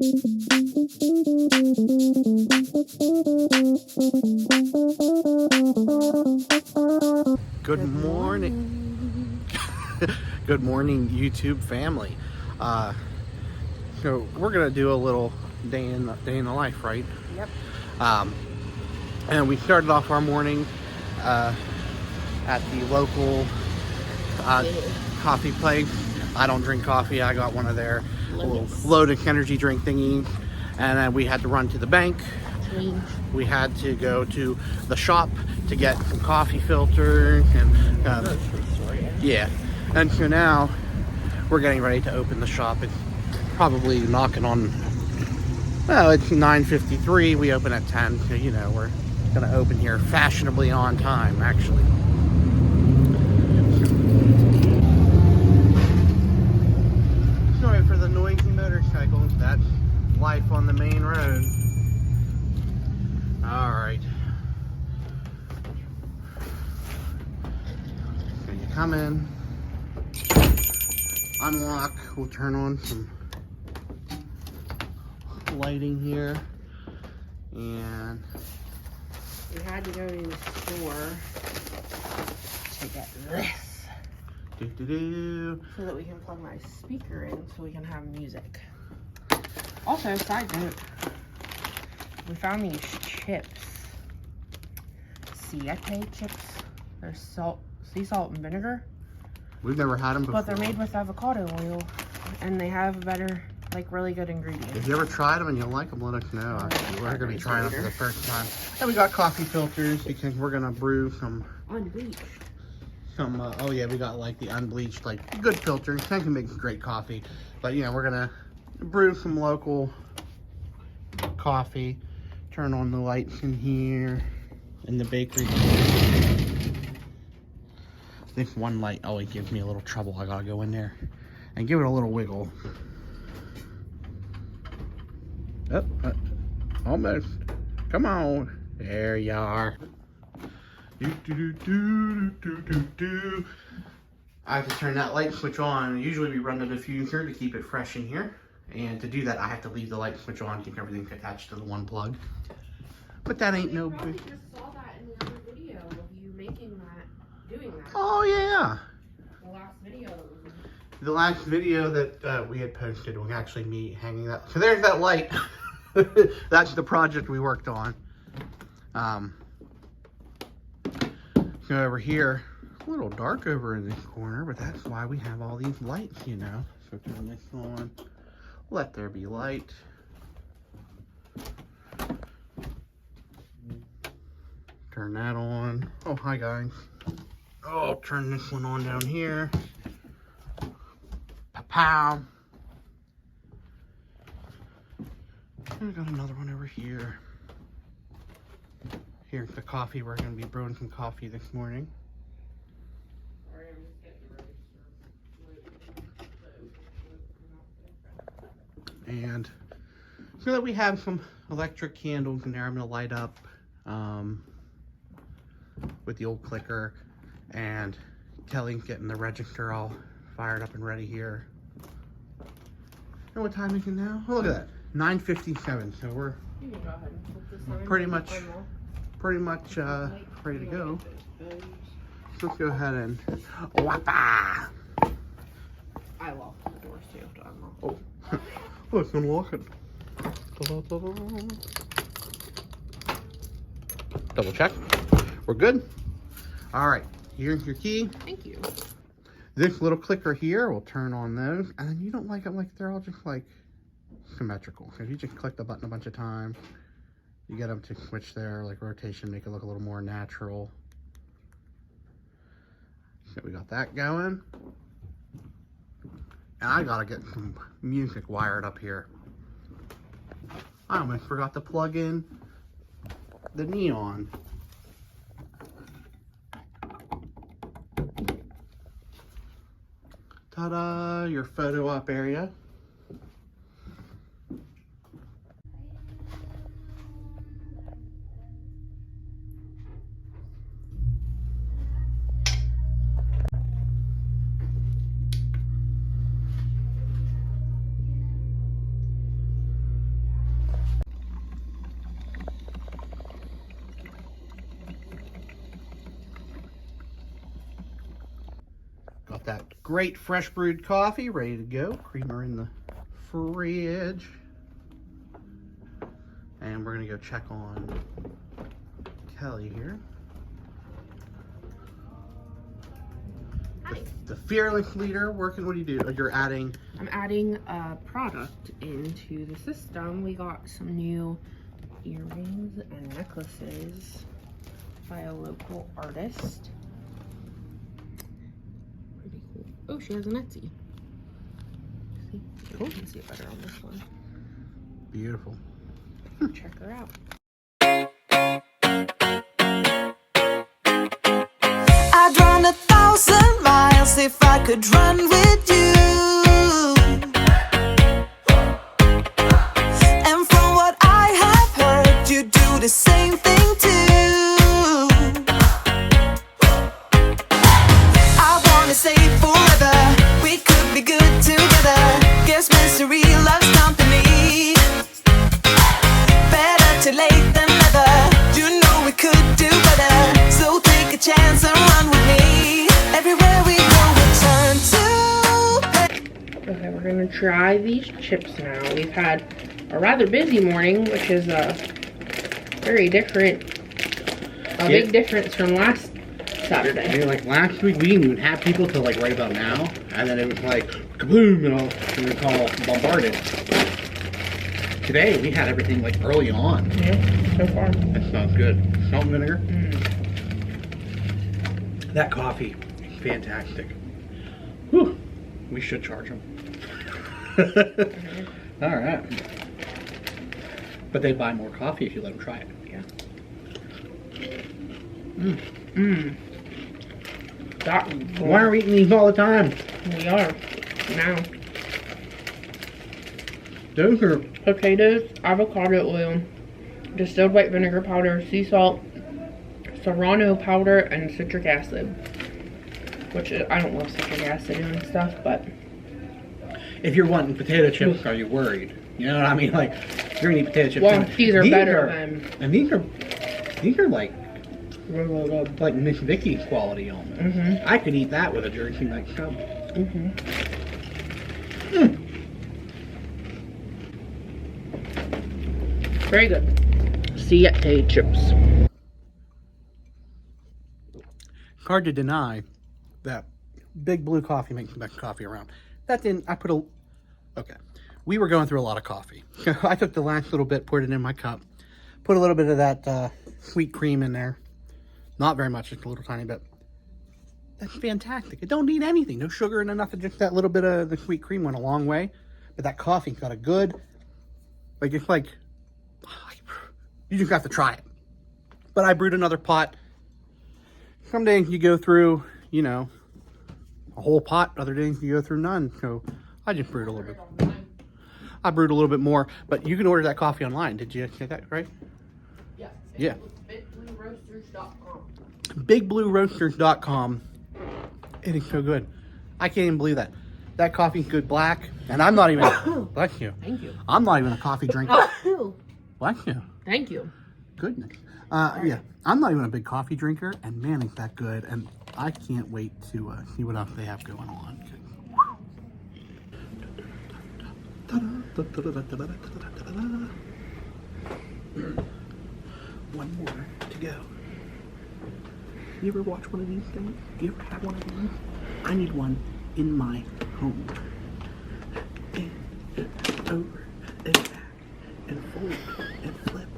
Good morning. Good morning, YouTube family. So we're gonna do a little day in the life, right? Yep. And we started off our morning at the local coffee place. I don't drink coffee. I got one of their Lotus energy drink thingies, and then we had to run to the bank. We had to go to the shop to get some coffee filters and yeah. And so now we're getting ready to open the shop. It's probably knocking on. Well, it's 9:53. We open at 10. So you know we're gonna open here fashionably on time, actually. Sorry for the noisy motorcycles. That's life on the main road. All right. So you come in, unlock. We'll turn on some lighting here, and We had to go to the store to get this so that we can plug my speaker in so we can have music. Also, side note, we found these chips. Siete chips. They're sea salt and vinegar. We've never had them before. But they're made with avocado oil, and they have a better, like, really good ingredients. If you ever tried them and you like them, let us know. We're going to be trying them for the first time. And we got coffee filters because we're going to brew some unbleached. Oh yeah, we got like the unbleached, like good filters. That can make great coffee. But you know, we're going to brew some local coffee. Turn on the lights in here in the bakery. This one light always gives me a little trouble. I gotta go in there and give it a little wiggle. Oh, almost. Come on. There you are. I have to turn that light switch on. Usually we run the diffuser to keep it fresh in here. And to do that, I have to leave the light switch on, keep everything attached to the one plug. But that ain't no big. Just saw that in the other video of you making that, doing that. Oh yeah. The last video. The last video that we had posted was actually me hanging that. So there's that light. That's the project we worked on. So over here, a little dark over in this corner, but that's why we have all these lights, you know. So turn this on. Let there be light. Turn that on. Oh, hi guys. Oh, turn this one on down here. Pow. I got another one over here. Here's the coffee. We're going to be brewing some coffee this morning. And so that we have some electric candles in there, I'm going to light up with the old clicker, and Kelly's getting the register all fired up and ready here. And what time is it now? Oh, look at that, 9:57. So we're pretty much ready to go. So let's go ahead and whoppa. I locked the doors too. To unlock. Oh, oh, it's unlock it. Double check. We're good. All right, here's your key. Thank you. This little clicker here will turn on those, and then you don't like them like they're all just like symmetrical. If you just click the button a bunch of times, you get them to switch their like rotation, make it look a little more natural. So we got that going. And I gotta get some music wired up here. I almost forgot to plug in the neon. Ta-da, your photo op area. Got that great fresh brewed coffee ready to go. Creamer in the fridge. And we're gonna go check on Kelly here. The fearless leader working. What do you do? You're adding. I'm adding a product into the system. We got some new earrings and necklaces by a local artist. Pretty cool. Oh, she has an Etsy. See, cool. You can see it better on this one. Beautiful. Check her out. I'd run 1,000 miles if I could run with you. And from what I have heard, you do the same thing too. I wanna say forever, we could be good together. Guess misery loves company. Better too late than never. You know we could do better. So take a chance and run with me. Everywhere we go, we turn to. Okay, we're gonna try these chips now. We've had a rather busy morning, which is very different. Big difference from last Saturday. I mean, like last week, we didn't even have people till like right about now, and then it was like kaboom, you know, we were called bombarded. Today we had everything like early on. Yeah, so far. That sounds good. Salt and vinegar. That coffee, fantastic. Whew. We should charge them. All right. But they buy more coffee if you let them try it. Yeah. Why are we eating these all the time? We are now. Those are Potatoes, avocado oil, distilled white vinegar powder, sea salt, serrano powder, and citric acid. Which I don't love citric acid and stuff, but if you're wanting potato chips, are you worried? You know what I mean? Like you're gonna eat potato chips. well, these are better than. And these are like Miss Vicky's quality almost. I could eat that with a Jersey Mike's sub. Very good. Siete chips. Hard to deny that Big Blue Coffee makes the best coffee around. That didn't. Okay. We were going through a lot of coffee. I took the last little bit, poured it in my cup, put a little bit of that sweet cream in there. Not very much, just a little tiny bit. That's fantastic. It don't need anything. No sugar, no nothing. Just that little bit of the sweet cream went a long way. But that coffee got a good, like, it's like, you just have to try it. But I brewed another pot. Some days you go through, you know, a whole pot. Other days you go through none. So I just brewed a little bit. I brewed a little bit more. But you can order that coffee online. Did you get that right? Yeah. BigBlueRoasters.com. BigBlueRoasters.com. It is so good. I can't even believe that. That coffee's good black. And I'm not even, bless you. Thank you. I'm not even a coffee drinker. Bless you. Thank you. Goodness. Yeah, I'm not even a big coffee drinker, and man, it's that good. And I can't wait to see what else they have going on. One more to go. You ever watch one of these things? Do you ever have one of these? I need one in my home. And over and back and fold and flip.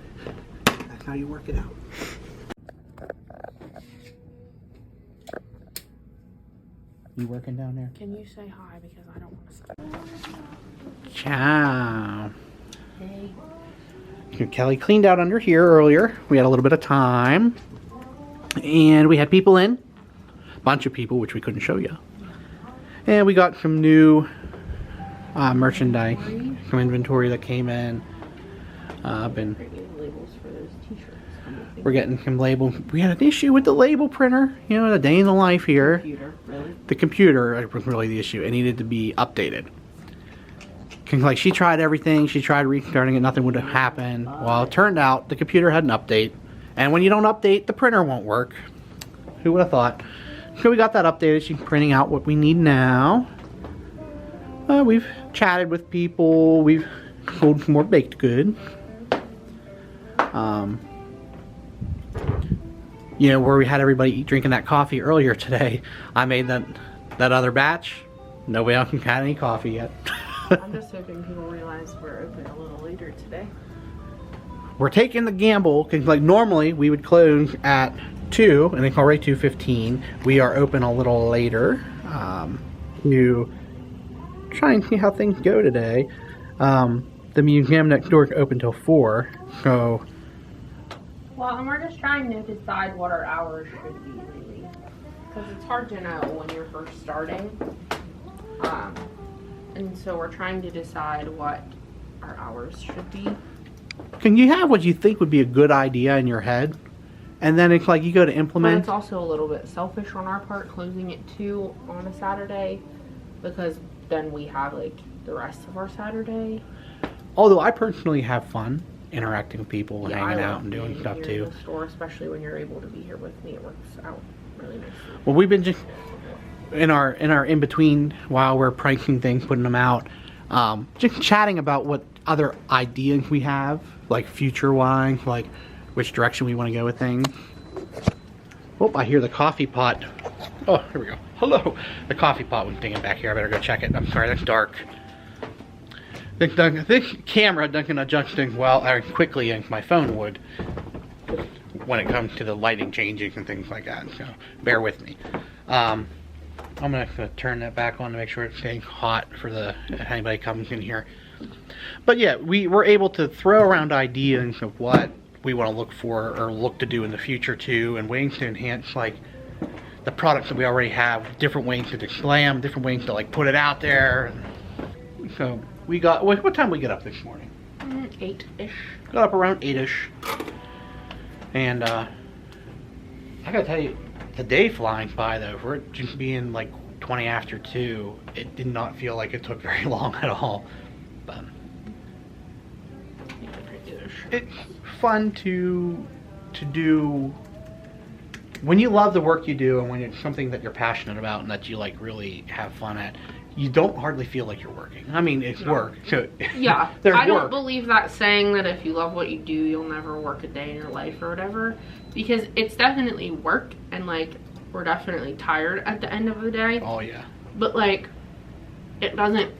That's how you work it out. You working down there? Can you say hi because I don't want to stop. Ciao. Hey. Kelly cleaned out under here earlier. We had a little bit of time. And we had people in. A bunch of people, which we couldn't show you. And we got some new merchandise. Some inventory that came in. We're getting some labels. We had an issue with the label printer. You know, the day in the life here. Computer, really? The computer was really the issue. It needed to be updated. Like, she tried everything. She tried restarting it. Nothing would have happened. Well, it turned out the computer had an update. And when you don't update, the printer won't work. Who would have thought? So we got that updated. She's printing out what we need now. We've chatted with people. We've sold some more baked goods. You know, where we had everybody drinking that coffee earlier today, I made that other batch. Nobody else had any coffee yet. I'm just hoping people realize we're open a little later today. We're taking the gamble, because like normally we would close at 2, and it's already 2:15. We are open a little later to try and see how things go today. The museum next door is open till 4, so... Well, and we're just trying to decide what our hours should be, really. Because it's hard to know when you're first starting. And so we're trying to decide what our hours should be. Can you have what you think would be a good idea in your head? And then it's like you go to But implement... it's also a little bit selfish on our part, closing at 2 on a Saturday. Because then we have, like, the rest of our Saturday. Although I personally have fun interacting with people and Yeah, hanging I out like and doing being stuff here too. in the store, especially when you're able to be here with me. It works out really nicely. Well, we've been just in our in between while we're pricing things, putting them out, just chatting about what other ideas we have, like future wise, like which direction we want to go with things. Oh, I hear the coffee pot. Oh, here we go. Hello. The coffee pot was dinging back here. I better go check it. I'm sorry, that's dark. This camera doesn't adjust things well or quickly as my phone would when it comes to the lighting changing and things like that. So bear with me. I'm gonna turn that back on to make sure it's staying hot for if anybody comes in here. But yeah, we were able to throw around ideas of what we want to look for or look to do in the future too, and ways to enhance like the products that we already have, different ways to display them, different ways to like put it out there. So we got, what time did we get up this morning? 8-ish. Got up around 8-ish. And I gotta tell you, the day flying by though, for it just being like 20 after 2, it did not feel like it took very long at all. But it's fun to do when you love the work you do and when it's something that you're passionate about and that you like really have fun at. You don't hardly feel like you're working. I mean, it's work. So Yeah, there's I don't work. believe that saying that if you love what you do, you'll never work a day in your life or whatever. Because it's definitely work, and like we're definitely tired at the end of the day. Oh yeah. But like, it doesn't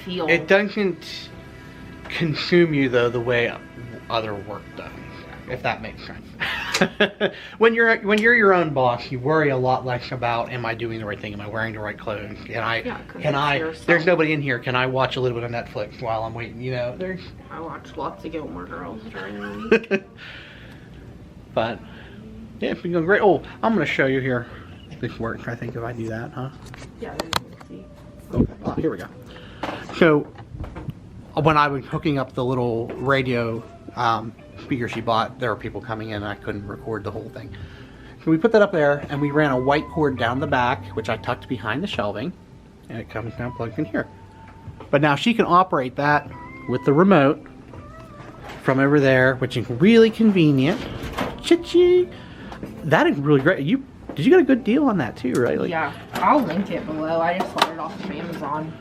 feel. It doesn't consume you though the way other work does, if that makes sense. when you're your own boss, you worry a lot less about, am I doing the right thing? Am I wearing the right clothes? There's nobody in here. Can I watch a little bit of Netflix while I'm waiting? You know, I watch lots of Gilmore Girls during the week. But yeah, it's been going great. Oh, I'm gonna show you here. This works, I think, if I do that, huh? Yeah, you can see. Okay. Oh, here we go. So when I was hooking up the little radio speaker she bought, there were people coming in and I couldn't record the whole thing. So we put that up there and we ran a white cord down the back, which I tucked behind the shelving, and it comes down plugged in here. But now she can operate that with the remote from over there, which is really convenient. Chitchy. That is really great. Did you get a good deal on that too, right? Like, yeah, I'll link it below. I just bought it off of Amazon.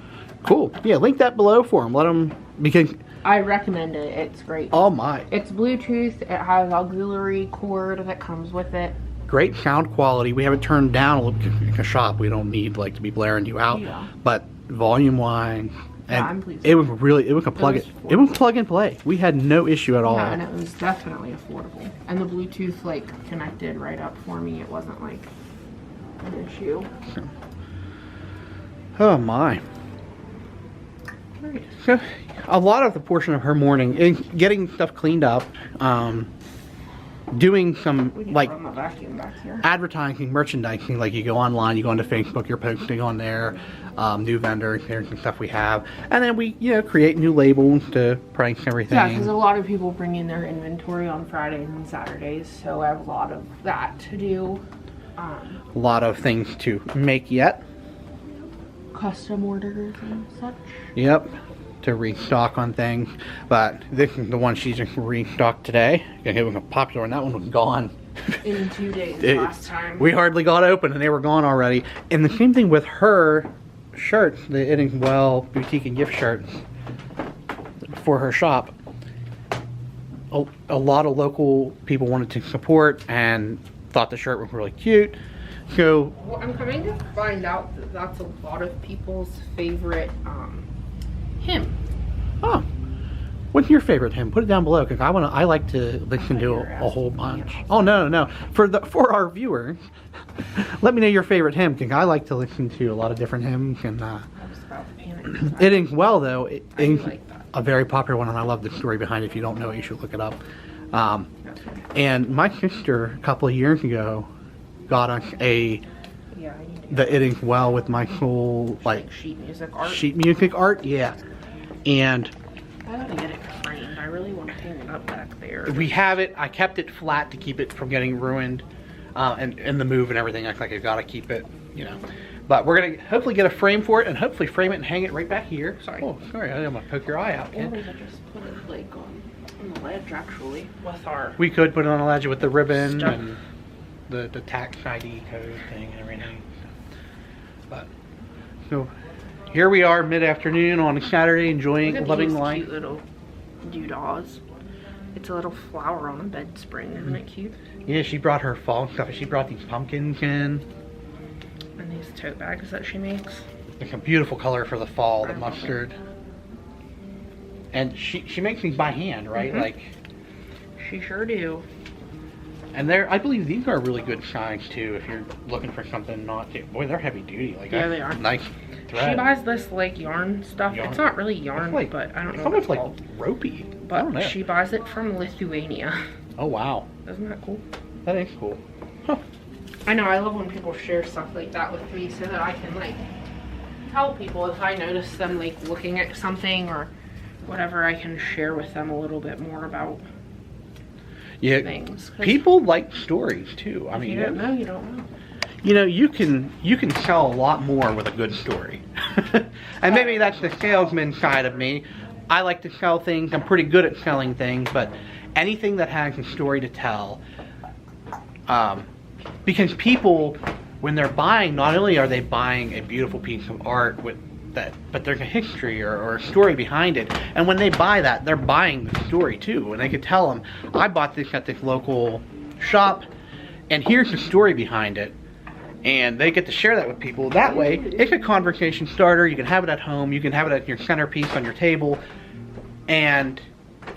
Cool. Yeah, link that below for them. Let them, because I recommend it. It's great. Oh my. It's Bluetooth. It has auxiliary cord that comes with it. Great sound quality. We have it turned down a little. A shop. We don't need like to be blaring you out. Yeah. But volume wise, and I'm pleased. it was plug and play. We had no issue at all. Yeah, and it was definitely affordable. And the Bluetooth like connected right up for me. It wasn't like an issue. Oh my. So, a lot of the portion of her morning is getting stuff cleaned up, doing some like run the vacuum back here. advertising, merchandising. Like you go online, you go onto Facebook, you're posting on there, new vendors, here's some stuff we have, and then we create new labels to price everything. Yeah, because a lot of people bring in their inventory on Fridays and Saturdays, so I have a lot of that to do. A lot of things to make yet. Custom orders and such. Yep, to restock on things. But this is the one she just restocked today. It was popular and that one was gone in 2 days It- last time. We hardly got open and they were gone already. And the same thing with her shirts, the Eating Well boutique and gift shirts for her shop. A lot of local people wanted to support and thought the shirt was really cute. So Well, I'm coming to find out that that's a lot of people's favorite hymn. oh, what's your favorite hymn? Put it down below because I like to listen to a whole bunch. Oh no. For our viewers, let me know your favorite hymn because I like to listen to a lot of different hymns and I was about to panic. Eating Well though, it I is like that. a very popular one and I love the story behind it. If you don't know it, you should look it up. And my sister a couple of years ago got us Yeah, I need to the Eating Well with Michael like sheet music art. sheet music art, yeah. And I gotta get it framed. I really want to hang it up back there. we have it. I kept it flat to keep it from getting ruined, and the move and everything. I like I gotta keep it, you know. But we're gonna hopefully get a frame for it and hopefully frame it and hang it right back here. Sorry. Oh, sorry. I'm gonna poke your eye out. Or Ken. we could just put it like on the ledge actually with our. We could put it on a ledge with the ribbon Stuff. and the tax ID code thing and everything. But so here we are mid-afternoon on a Saturday enjoying Look at loving these life. cute little doodads. It's a little flower on a bed spring, isn't it cute? Yeah, she brought her fall stuff. She brought these pumpkins in. And these tote bags that she makes. It's a beautiful color for the fall, the I love it. mustard. And she makes these by hand, right? Mhm. Like, She sure do. and I believe these are really good size too. If you're looking for something not, boy, they're heavy duty. Like, Yeah, they are. Nice thread. She buys this like yarn stuff. Yarn. It's not really yarn, It's like, but I don't it's know what almost it's like called. ropey. I don't know. But she buys it from Lithuania. Oh wow, Isn't that cool? that is cool. Huh. I know, I love when people share stuff like that with me so that I can like tell people if I notice them like looking at something or whatever, I can share with them a little bit more about Yeah, things. 'Cause people like stories too. I if mean, you don't know, you don't know. you know, you can sell a lot more with a good story. And maybe that's the salesman side of me. I like to sell things. I'm pretty good at selling things, but anything that has a story to tell, because people, when they're buying, not only are they buying a beautiful piece of art with that, but there's a history or a story behind it. And when they buy that, they're buying the story too. And they could tell them, I bought this at this local shop, and here's the story behind it. And they get to share that with people. That way, it's a conversation starter. You can have it at home. You can have it at your centerpiece on your table. And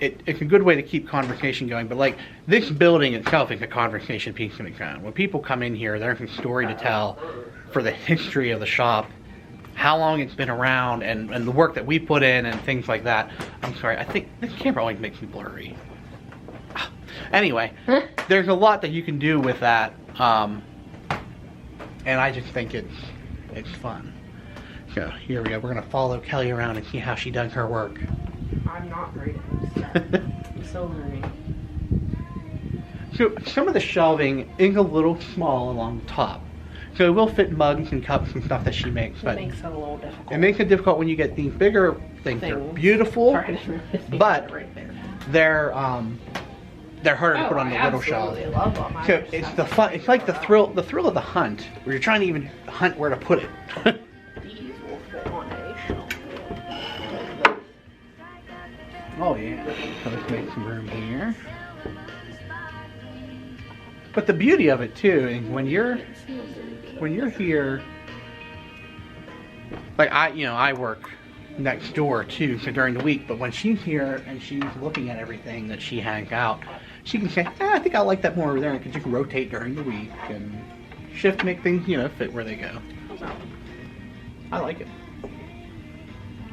it's a good way to keep conversation going. But like, this building itself is a conversation piece in its own. When people come in here, there's a story to tell for the history of the shop, how long it's been around, and the work that we put in and things like that. I'm sorry, I think this camera always makes me blurry. Anyway, there's a lot that you can do with that. And I just think it's fun. So here we go. We're gonna follow Kelly around and see how she does her work. I'm not great at this yet. I'm still learning. So some of the shelving is a little small along the top. So it will fit mugs and cups and stuff that she makes, It but makes it a little difficult. it makes it difficult when you get these bigger things. They're beautiful, Sorry, I didn't realize they but had it right there. they're harder to Oh, put on I the little shelf. absolutely love them. I So just it's have the to fun. find It's like the out. thrill of the hunt, where you're trying to even hunt where to put it. These will fit on a shelf. Oh yeah. So let's make some room here. But the beauty of it too is when you're here, like I work next door too, so during the week. But when she's here and she's looking at everything that she hangs out, she can say, I think I like that more over there, and can just rotate during the week and shift, make things fit where they go. How's that? I like it.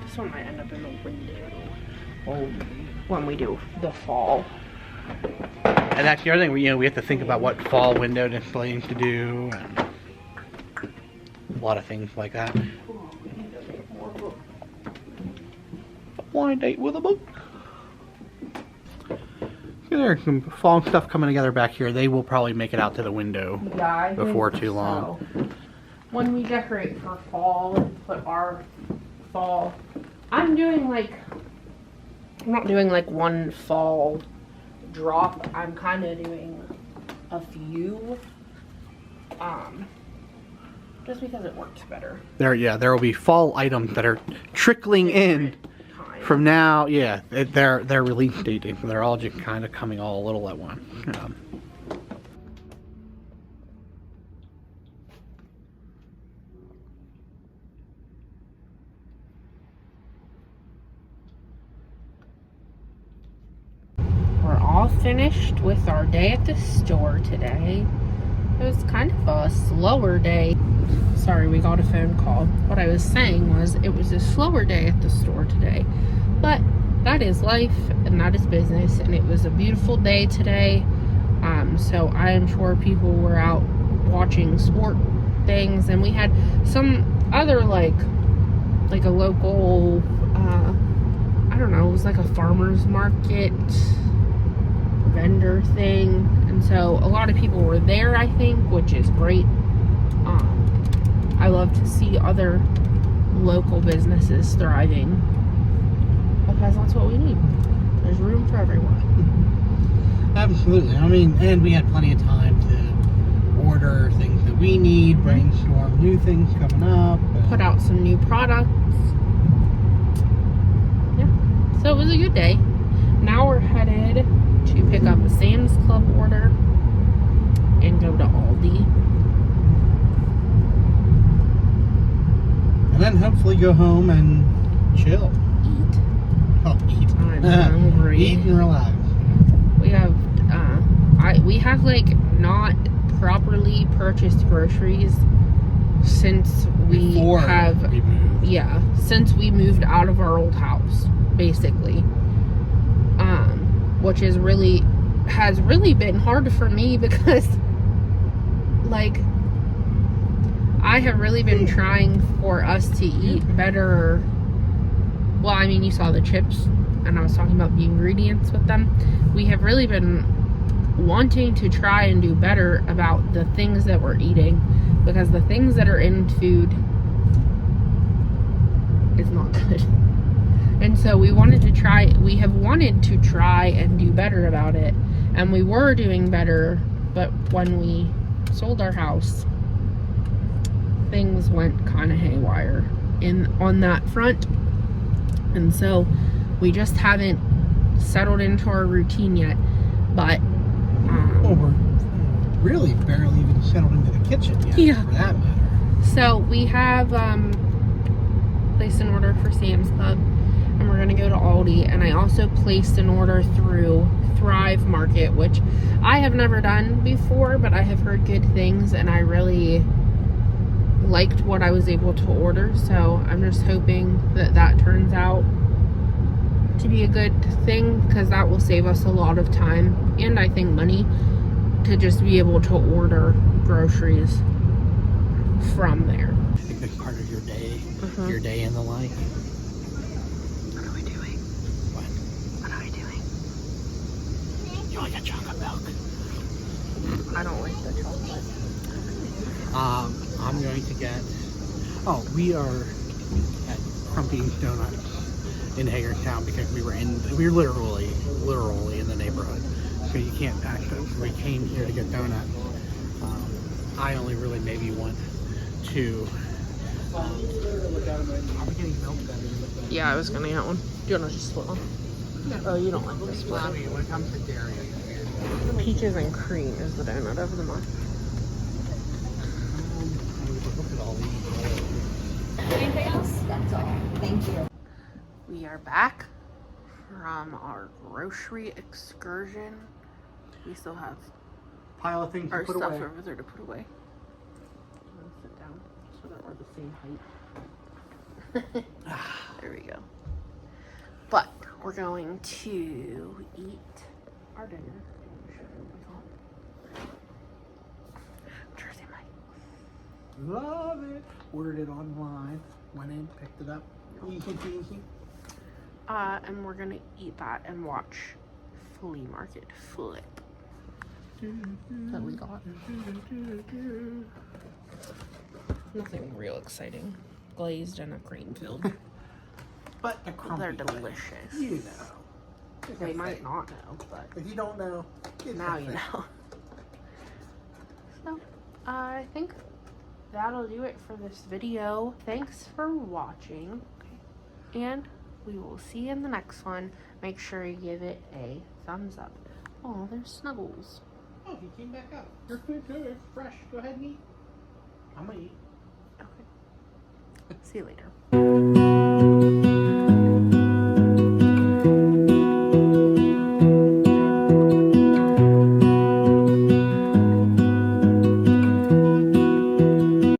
This one might end up in the window Oh. when we do the fall. And that's the other thing, we have to think about what fall window displays to do, and a lot of things like that. A blind date with a book. There's some fall stuff coming together back here. They will probably make it out to the window Yeah, I think before too long. so. When we decorate for fall and put our fall, I'm not doing like one fall drop. I'm kind of doing a few, just because it works better. There will be fall items that are trickling in from now. Yeah, they're release dating. They're all just kind of coming all a little at once. We're all finished with our day at the store today. It was kind of a slower day. Sorry, we got a phone call. What I was saying was it was a slower day at the store today. But that is life and that is business. And it was a beautiful day today. So I am sure people were out watching sport things. And we had some other like a local, I don't know, it was like a farmer's market vendor thing, and so a lot of people were there, I think, which is great. I love to see other local businesses thriving because that's what we need. There's room for everyone. Absolutely. I mean, and we had plenty of time to order things that we need, brainstorm new things coming up, put out some new products. Yeah, so it was a good day. Now we're headed to pick up a Sam's Club order and go to Aldi. And then hopefully go home and chill. Eat. Oh, eat. I'm hungry. Eat and relax. We have like not properly purchased groceries since we since we moved out of our old house, basically. Which has really been hard for me because like I have really been trying for us to eat better. Well, I mean, you saw the chips and I was talking about the ingredients with them. We have really been wanting to try and do better about the things that we're eating, because the things that are in food is not good. And so we have wanted to try and do better about it. And we were doing better, but when we sold our house, things went kind of haywire on that front. And so we just haven't settled into our routine yet. But well, we're really barely even settled into the kitchen yet, yeah, for that matter. So we have placed an order for Sam's Club, and we're gonna go to Aldi. And I also placed an order through Thrive Market, which I have never done before, but I have heard good things, and I really liked what I was able to order. So I'm just hoping that turns out to be a good thing, because that will save us a lot of time and I think money to just be able to order groceries from there. A big part of your day, your day in the life. What are we doing? What are we doing? You like a chocolate milk? I don't like the chocolate. I'm going to get, we are at Crumpy's Donuts in Hagerstown because we were literally in the neighborhood. So you can't actually, we came here to get donuts. I only really maybe want to, are we getting milk then? Yeah, I was gonna get one. Do you want to just split one? No. Oh, you don't like this split. I mean, when it comes to dairy, Peaches and cream is the donut of the month. look at all these. Anything else? That's all. Thank you. We are back from our grocery excursion. We still have Pile of things to our put stuff away. over there to put away. I'm gonna sit down so that we're the same height. There we go. But we're going to eat our dinner. Jersey Mike. Love it. Ordered it online. Went in, picked it up. Easy peasy. And we're gonna eat that and watch Flea Market Flip that we got. Nothing real exciting. Glazed and a cream filled. But the crumpy They're way. delicious. You know. They might not know, but If you don't know, it's now a you thing. know. So, I think that'll do it for this video. Thanks for watching. And we will see you in the next one. Make sure you give it a thumbs up. Oh, there's Snuggles. Oh, he came back up. Your food good, fresh. Go ahead and eat. I'm gonna eat. Okay. See you later.